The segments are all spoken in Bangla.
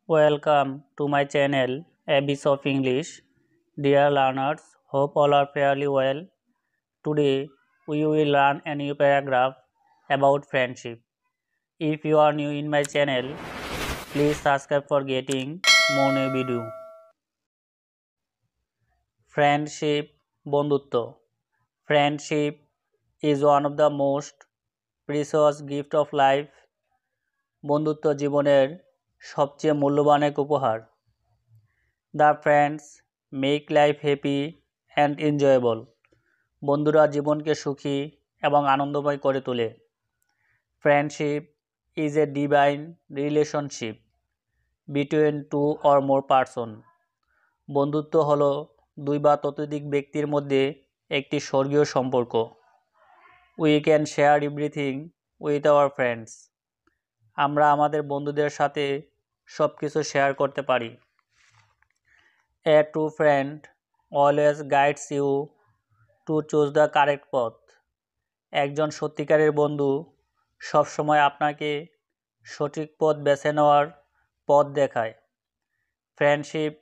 Welcome to my channel Abyss of English. Dear learners, hope all are fairly well. Today we will learn a new paragraph about friendship. If you are new in my channel, please subscribe for getting more new video. Friendship, বন্ধুত্ব. Friendship is one of the most precious gift of life. বন্ধুত্ব জীবনের সবচেয়ে মূল্যবান এক উপহার। The friends make life happy and enjoyable. বন্ধুরা জীবনকে সুখী এবং আনন্দময় করে তোলে। Friendship is a divine relationship between two or more person. বন্ধুত্ব হলো দুই বা ততোধিক ব্যক্তির মধ্যে একটি স্বর্গীয় সম্পর্ক। We can share everything with our friends. আমরা আমাদের বন্ধুদের সাথে সব কিছু শেয়ার করতে পারি। A true friend always guides you to choose the correct path. একজন সত্যিকারের বন্ধু সবসময় আপনাকে সঠিক পথ বেছে নেওয়ার পথ দেখায়। Friendship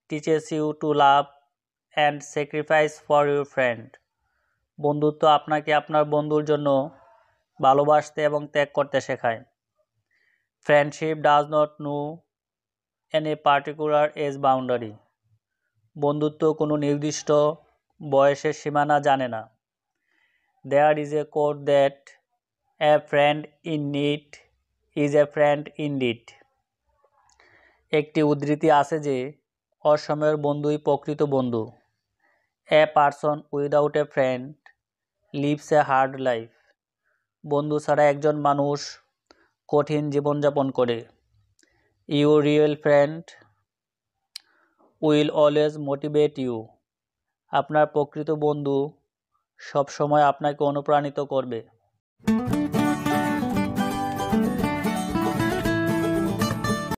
teaches you to love and sacrifice for your friend. বন্ধুত্ব আপনাকে আপনার বন্ধুর জন্য ভালোবাসতে এবং ত্যাগ করতে শেখায়। Friendship does not know any particular age boundary. বন্ধুত্ব কোনো নির্দিষ্ট বয়সের সীমানা জানে না। There is a quote that a friend in need is a friend indeed. একটি উদ্ধৃতি আছে যে অসময়ের বন্ধুই প্রকৃত বন্ধু। A person without a friend lives a hard life. বন্ধু ছাড়া একজন মানুষ কঠিন জীবনযাপন করে। Your real friend will always motivate you. আপনার প্রকৃত বন্ধু সবসময় আপনাকে অনুপ্রাণিত করবে।